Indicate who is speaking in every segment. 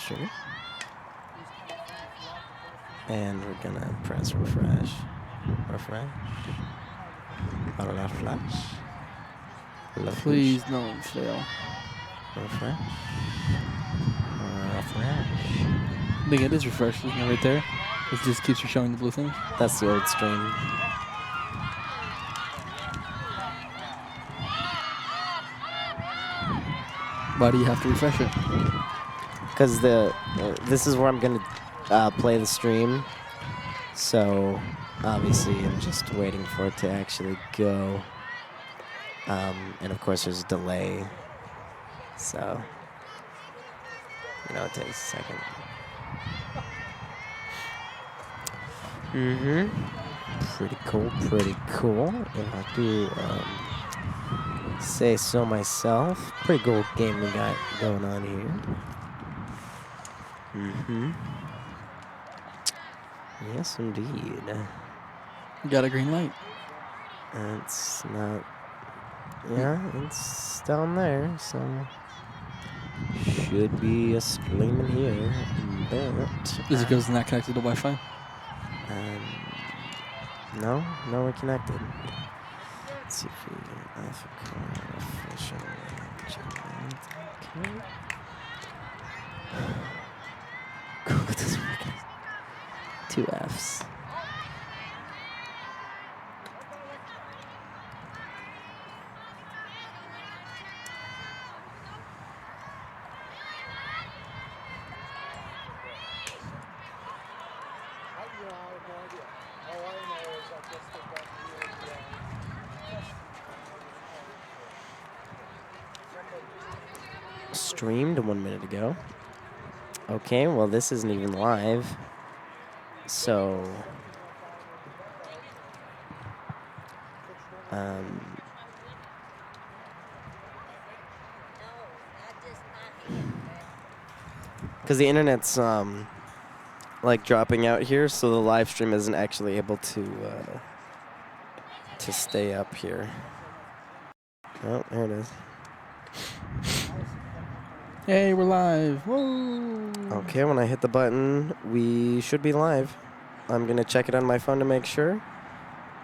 Speaker 1: pressure. And we're gonna press refresh. Refresh. Refresh.
Speaker 2: Please don't fail.
Speaker 1: Refresh. Refresh.
Speaker 2: I think it is refresh, isn't it, right there? It just keeps you showing the blue things.
Speaker 1: That's the old stream.
Speaker 2: Why do you have to refresh it?
Speaker 1: Because this is where I'm gonna play the stream. So obviously I'm just waiting for it to actually go. And of course there's a delay. So, you know, it takes a second. Pretty cool, pretty cool. If I do say so myself. Pretty cool game we got going on here. Yes, indeed.
Speaker 2: You got a green light.
Speaker 1: It's not. Yeah, it's down there, so should be a streaming here. But
Speaker 2: Is it because it's not connected to Wi-Fi?
Speaker 1: No, we're connected. Let's see if we can official. Okay. Google doesn't recognize 2 Fs. Streamed 1 minute ago. Okay, well, this isn't even live. So, because the internet's like dropping out here, so the live stream isn't actually able to stay up here. Oh, there it is.
Speaker 2: Hey, we're live. Whoa.
Speaker 1: Okay, when I hit the button, we should be live. I'm going to check it on my phone to make sure.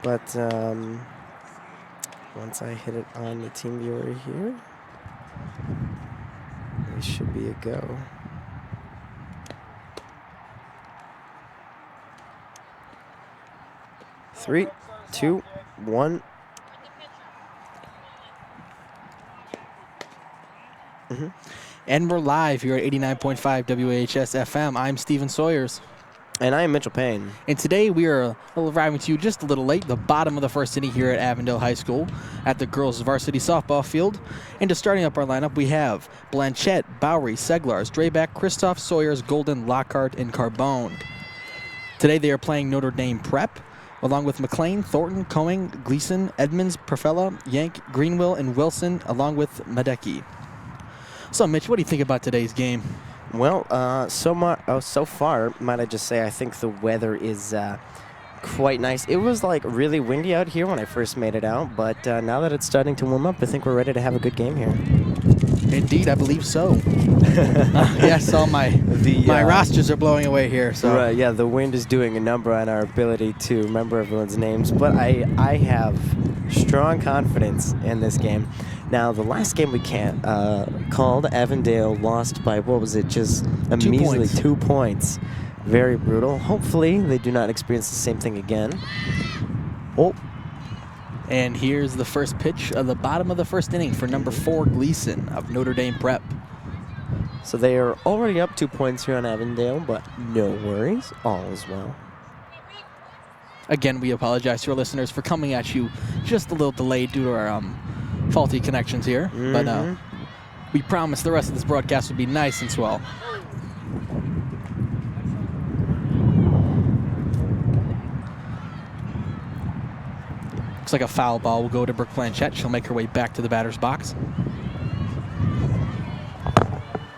Speaker 1: But once I hit it on the team viewer here, we should be a go. Three, two, one.
Speaker 2: And we're live here at 89.5 WAHS FM. I'm Steven Sawyers.
Speaker 1: And I am Mitchell Payne.
Speaker 2: And today we are arriving to you just a little late, the bottom of the first inning here at Avondale High School at the girls' varsity softball field. And just starting up our lineup, we have Blanchette, Bowery, Seglars, Drayback, Christoph, Sawyers, Golden, Lockhart, and Carbone. Today they are playing Notre Dame Prep, along with McLean, Thornton, Coing, Gleason, Edmonds, Profella, Yank, Greenville, and Wilson, along with Madeki. So, Mitch, what do you think about today's game?
Speaker 1: Well, so far, might I just say, I think the weather is quite nice. It was like really windy out here when I first made it out, but now that it's starting to warm up, I think we're ready to have a good game here.
Speaker 2: Indeed, I believe so. Yes, all my rosters are blowing away here. So.
Speaker 1: Right, yeah, the wind is doing a number on our ability to remember everyone's names, but I have strong confidence in this game. Now, the last game we called, Avondale lost by, what was it, just a measly 2 points. Very brutal. Hopefully, they do not experience the same thing again. Oh.
Speaker 2: And here's the first pitch of the bottom of the first inning for number 4, Gleason of Notre Dame Prep.
Speaker 1: So they are already up 2 points here on Avondale, but no worries. All is well.
Speaker 2: Again, we apologize to our listeners for coming at you just a little delayed due to our faulty connections here. But we promise the rest of this broadcast will be nice and swell. Looks like a foul ball will go to Brooke Blanchette. She'll make her way back to the batter's box.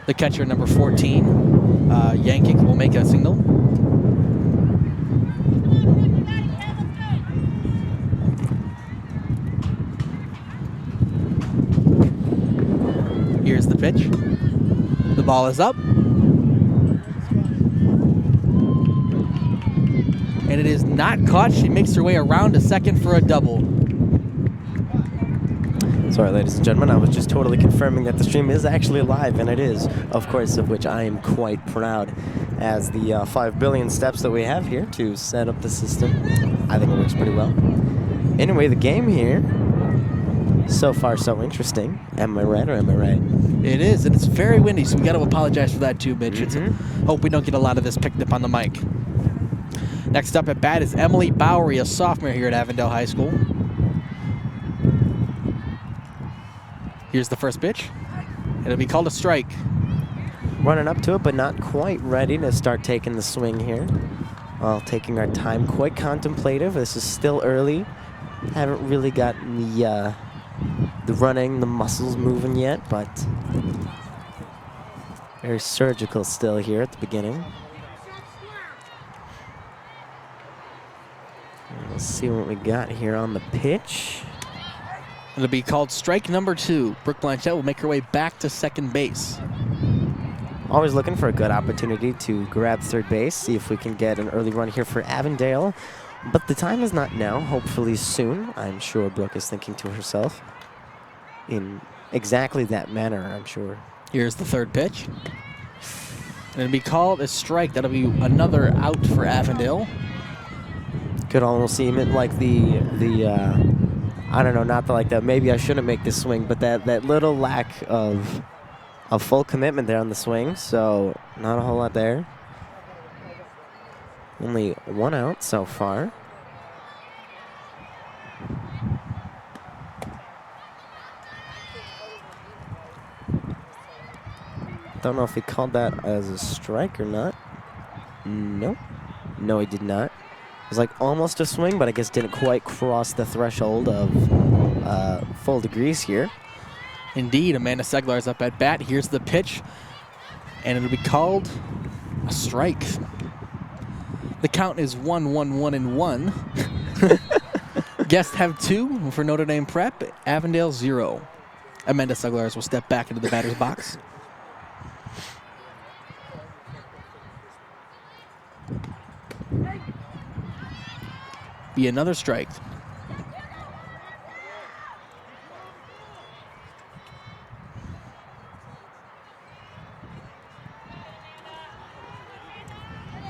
Speaker 2: The catcher, number 14, Yankick, will make a signal. Here's the pitch. The ball is up. and it is not caught. She makes her way around to second for a double.
Speaker 1: Sorry, ladies and gentlemen, I was just totally confirming that the stream is actually live, and it is, of course, of which I am quite proud, as the 5 billion steps that we have here to set up the system, I think it works pretty well. Anyway, the game here, so far so interesting. Am I right or am I right?
Speaker 2: It is, and it's very windy, so we got to apologize for that too, Mitch. Hope we don't get a lot of this picked up on the mic. Next up at bat is Emily Bowery, a sophomore here at Avondale High School. Here's the first pitch. It'll be called a strike.
Speaker 1: Running up to it, but not quite ready to start taking the swing here. While taking our time, quite contemplative. This is still early. Haven't really gotten the running, the muscles moving yet, but very surgical still here at the beginning. Let's see what we got here on the pitch.
Speaker 2: It'll be called strike number 2. Brooke Blanchette will make her way back to second base.
Speaker 1: Always looking for a good opportunity to grab third base, see if we can get an early run here for Avondale. But the time is not now, hopefully soon. I'm sure Brooke is thinking to herself in exactly that manner, I'm sure.
Speaker 2: Here's the third pitch. And it'll be called a strike. That'll be another out for Avondale.
Speaker 1: Could almost seem it like I don't know, not like that. Maybe I shouldn't make this swing, but that little lack of full commitment there on the swing, so not a whole lot there. Only one out so far. Don't know if he called that as a strike or not. Nope. No, he did not. It was like almost a swing, but I guess didn't quite cross the threshold of full degrees here.
Speaker 2: Indeed, Amanda Seglar is up at bat. Here's the pitch, and it'll be called a strike. The count is 1-1-1-1. Guests have 2 for Notre Dame Prep. Avondale 0. Amanda Seglar will step back into the batter's box. Be another strike.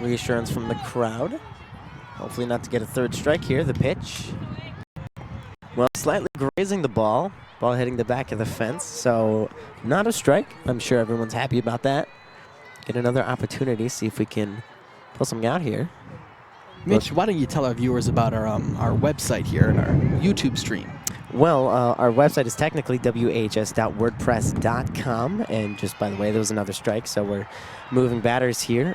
Speaker 1: Reassurance from the crowd. Hopefully not to get a third strike here. The pitch. Well, slightly grazing the ball. Ball hitting the back of the fence, so not a strike. I'm sure everyone's happy about that. Get another opportunity, see if we can pull something out here.
Speaker 2: Mitch, why don't you tell our viewers about our website here and our YouTube stream?
Speaker 1: Well, our website is technically whs.wordpress.com, and just by the way, there was another strike, so we're moving batters here.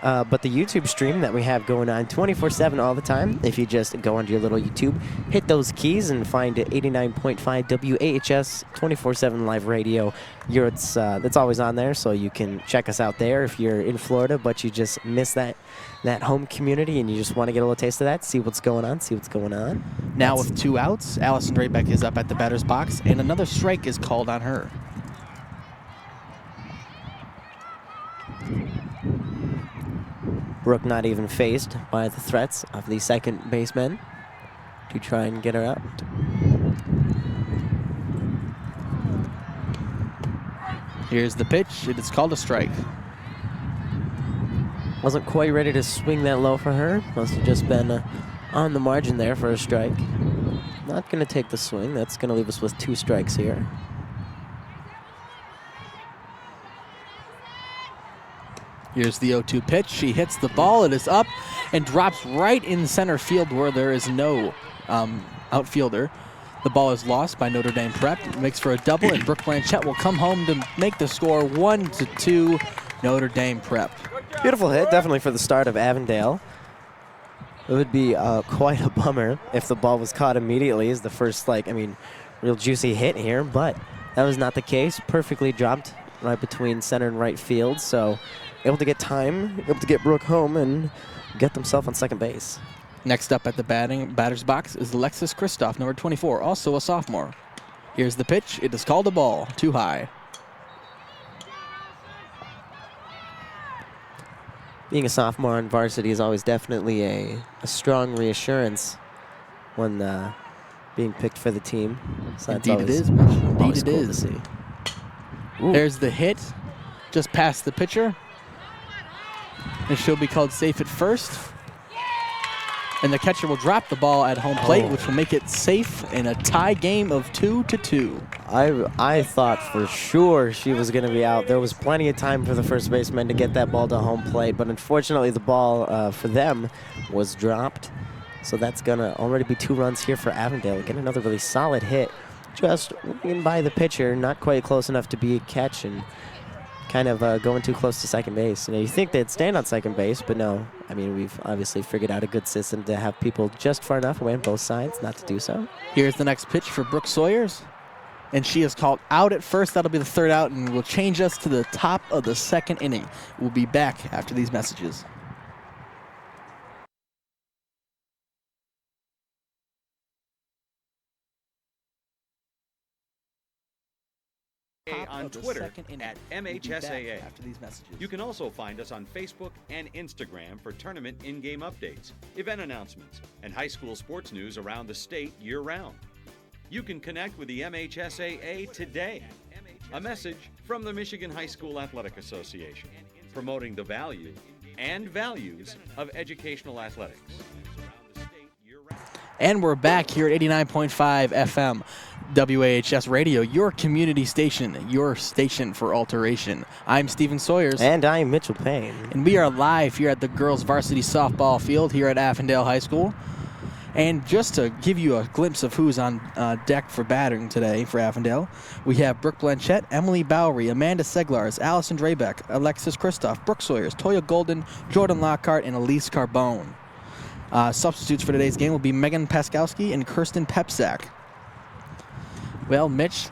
Speaker 1: But the YouTube stream that we have going on 24/7 all the time, if you just go onto your little YouTube, hit those keys and find 89.5 WAHS 24/7 live radio. That's always on there, so you can check us out there if you're in Florida, but you just miss that home community and you just want to get a little taste of that, see what's going on.
Speaker 2: Now with 2 outs, Allison Raybeck is up at the batter's box, and another strike is called on her.
Speaker 1: Brooke not even phased by the threats of the second baseman to try and get her out.
Speaker 2: Here's the pitch. It is called a strike.
Speaker 1: Wasn't quite ready to swing that low for her. Must have just been on the margin there for a strike. Not going to take the swing. That's going to leave us with 2 strikes here.
Speaker 2: Here's the 0-2 pitch. She hits the ball. It is up and drops right in center field where there is no outfielder. The ball is lost by Notre Dame Prep. It makes for a double, and Brooke Blanchette will come home to make the score 1-2 Notre Dame Prep.
Speaker 1: Beautiful hit, definitely for the start of Avondale. It would be quite a bummer if the ball was caught immediately as the first, real juicy hit here, but that was not the case. Perfectly dropped right between center and right field, so able to get time, able to get Brooke home and get themselves on second base.
Speaker 2: Next up at the batter's box is Alexis Kristoff, number 24, also a sophomore. Here's the pitch. It is called a ball, too high.
Speaker 1: Being a sophomore on varsity is always definitely a strong reassurance when being picked for the team. So that's
Speaker 2: Indeed it
Speaker 1: always,
Speaker 2: is, Mitch. Indeed
Speaker 1: always
Speaker 2: it
Speaker 1: cool
Speaker 2: is.
Speaker 1: to see. Ooh.
Speaker 2: There's the hit, just past the pitcher. And she'll be called safe at first. And the catcher will drop the ball at home plate, which will make it safe in a tie game of 2-2.
Speaker 1: I thought for sure she was going to be out. There was plenty of time for the first baseman to get that ball to home plate, but unfortunately the ball for them was dropped. So that's going to already be 2 runs here for Avondale. Get another really solid hit. Just in by the pitcher, not quite close enough to be a catch, and kind of going too close to second base. You think they'd stand on second base, but no. I mean, we've obviously figured out a good system to have people just far enough away on both sides not to do so.
Speaker 2: Here's the next pitch for Brooke Sawyers. And she is called out at first. That'll be the 3rd out, and will change us to the top of the 2nd inning. We'll be back after these messages.
Speaker 3: On Twitter at MHSAA.
Speaker 2: After these messages.
Speaker 3: You can also find us on Facebook and Instagram for tournament in-game updates, event announcements, and high school sports news around the state year-round. You can connect with the MHSAA today. A message from the Michigan High School Athletic Association, promoting the value and values of educational athletics.
Speaker 2: And we're back here at 89.5 FM. WAHS Radio, your community station, your station for alteration. I'm Stephen Sawyers.
Speaker 1: And I'm Mitchell Payne.
Speaker 2: And we are live here at the girls varsity softball field here at Avondale High School. And just to give you a glimpse of who's on deck for batting today for Avondale, we have Brooke Blanchette, Emily Bowery, Amanda Seglars, Allison Drabeck, Alexis Kristoff, Brooke Sawyers, Toya Golden, Jordan Lockhart, and Elise Carbone. Substitutes for today's game will be Megan Paskowski and Kirsten Pepsack. Well, Mitch,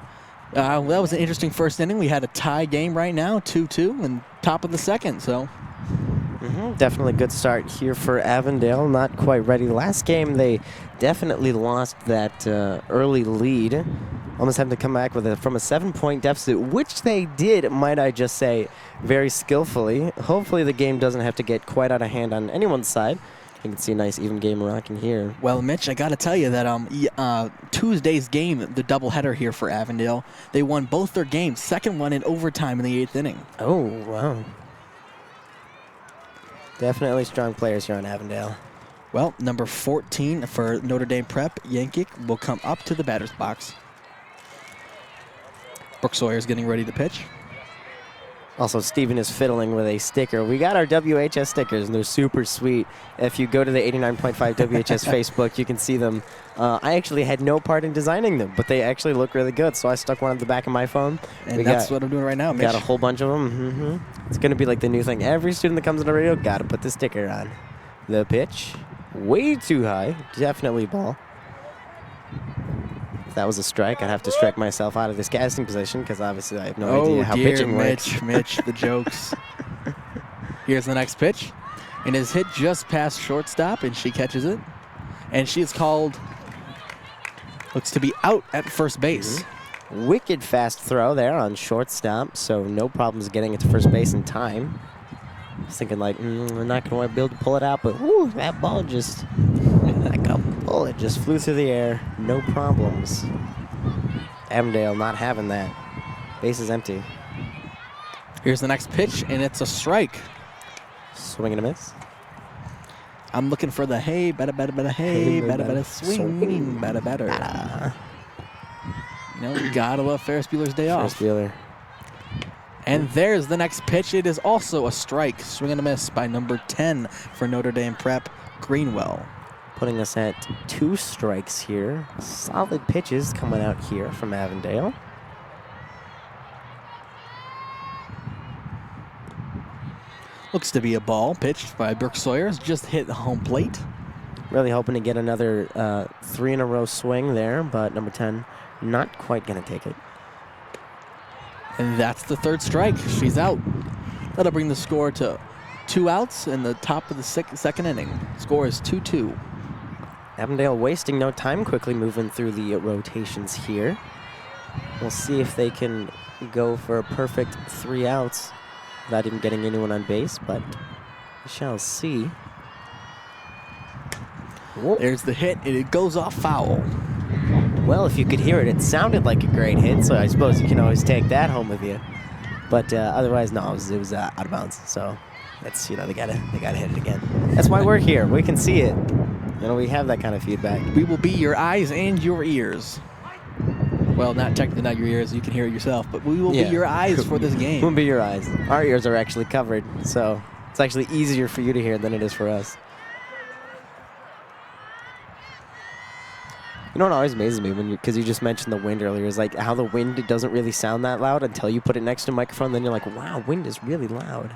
Speaker 2: that was an interesting first inning. We had a tie game right now, 2-2, and top of the 2nd, so.
Speaker 1: Definitely good start here for Avondale. Not quite ready. Last game, they definitely lost that early lead. Almost had to come back with from a 7-point deficit, which they did, might I just say, very skillfully. Hopefully the game doesn't have to get quite out of hand on anyone's side. You can see a nice even game rocking here.
Speaker 2: Well, Mitch, I got to tell you that Tuesday's game, the doubleheader here for Avondale, they won both their games. Second one in overtime in the 8th inning.
Speaker 1: Oh, wow. Definitely strong players here on Avondale.
Speaker 2: Well, number 14 for Notre Dame Prep, Yankic, will come up to the batter's box. Brooke Sawyer's getting ready to pitch.
Speaker 1: Also, Steven is fiddling with a sticker. We got our WHS stickers, and they're super sweet. If you go to the 89.5 WHS Facebook, you can see them. I actually had no part in designing them, but they actually look really good, so I stuck one on the back of my phone.
Speaker 2: And that's what I'm doing right now, Mitch.
Speaker 1: Got a whole bunch of them. It's going to be like the new thing. Every student that comes on the radio, got to put the sticker on. The pitch, way too high. Definitely ball. If that was a strike, I'd have to strike myself out of this casting position because obviously I have no idea how pitching works.
Speaker 2: Mitch, the jokes. Here's the next pitch. And his hit just past shortstop, and she catches it. And she is called, looks to be out at first base.
Speaker 1: Wicked fast throw there on shortstop, so no problems getting it to first base in time. I was thinking like, we're not going to be able to pull it out, but whoo, that ball just, like a bullet, just flew through the air. No problems. Avondale not having that. Base is empty.
Speaker 2: Here's the next pitch, and it's a strike.
Speaker 1: Swing and a miss.
Speaker 2: I'm looking for the hey, better, hey, better, swing, better. You know, gotta love Ferris Bueller's Day Off.
Speaker 1: Ferris Bueller.
Speaker 2: And there's the next pitch. It is also a strike. Swing and a miss by number 10 for Notre Dame Prep, Greenwell.
Speaker 1: Putting us at 2 strikes here. Solid pitches coming out here from Avondale.
Speaker 2: Looks to be a ball pitched by Brooke Sawyers. Just hit the home plate.
Speaker 1: Really hoping to get another 3 in a row swing there, but number 10 not quite going to take it.
Speaker 2: And that's the 3rd strike. She's out. That'll bring the score to 2 outs in the top of the 2nd inning. Score is 2-2.
Speaker 1: Avondale wasting no time, quickly moving through the rotations here. We'll see if they can go for a perfect 3 outs without even getting anyone on base, but We shall see.
Speaker 2: There's the hit, and it goes off foul.
Speaker 1: Well, if you could hear it, it sounded like a great hit, so I suppose you can always take that home with you. But otherwise, no, it was out of bounds. So that's, they gotta hit it again. That's why we're here. We can see it. We have that kind of feedback.
Speaker 2: We will be your eyes and your ears. Well, not technically not your ears. You can hear it yourself, but we will be your eyes for this game.
Speaker 1: We'll be your eyes. Our ears are actually covered, so it's actually easier for you to hear than it is for us. You know what always amazes me because you just mentioned the wind earlier, is like how the wind doesn't really sound that loud until you put it next to a microphone. Then you're like, wow, wind is really loud.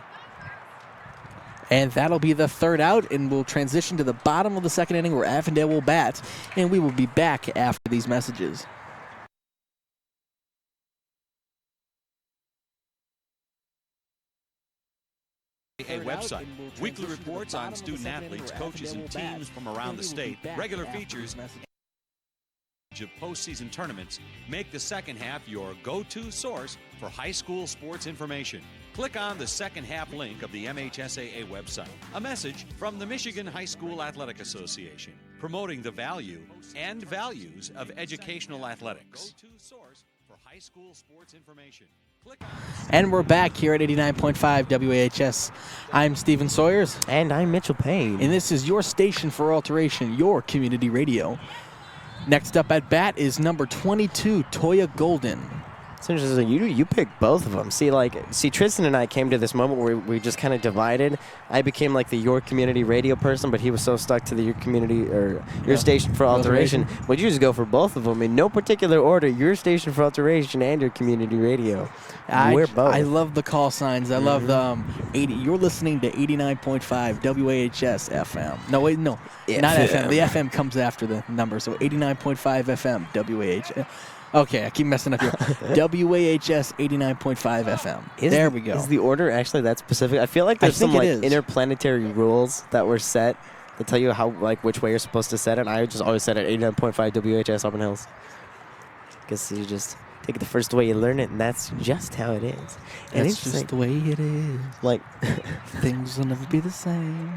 Speaker 2: And that'll be the third out, and we'll transition to the bottom of the second inning where Avondale will bat, and we will be back after these messages.
Speaker 3: A website, weekly reports on student athletes, coaches, and teams from around the state, regular features of postseason tournaments. Make the second half your go-to source for high school sports information. Click on the second half link of the MHSAA website. A message from the Michigan High School Athletic Association, promoting the value and values of educational athletics. Go-to source for high school sports information.
Speaker 2: And we're back here at 89.5 WAHS. I'm Stephen Sawyers.
Speaker 1: And I'm Mitchell Payne.
Speaker 2: And this is your station for alteration, your community radio. Next up at bat is number 22, Toya Golden.
Speaker 1: It's interesting. You picked both of them. See, Tristan and I came to this moment where we just kind of divided. I became like the your community radio person, but he was so stuck to the your community or your station for alteration. Would you just go for both of them in no particular order? Your station for alteration and your community radio. We're both.
Speaker 2: I love the call signs. I love the 80. You're listening to 89.5 WAHS FM. No, wait, no, not FM. The FM comes after the number, so 89.5 FM WAHS. Okay, I keep messing up here. WAHS 89.5 FM. There we go.
Speaker 1: Is the order actually that specific? I feel like there's some interplanetary rules that were set that tell you how which way you're supposed to set it. I just always set it at 89.5 WHS Auburn Hills. Guess you just take it the first way you learn it, and that's just how it is. And
Speaker 2: it's just the way it is.
Speaker 1: Like
Speaker 2: things will never be the same.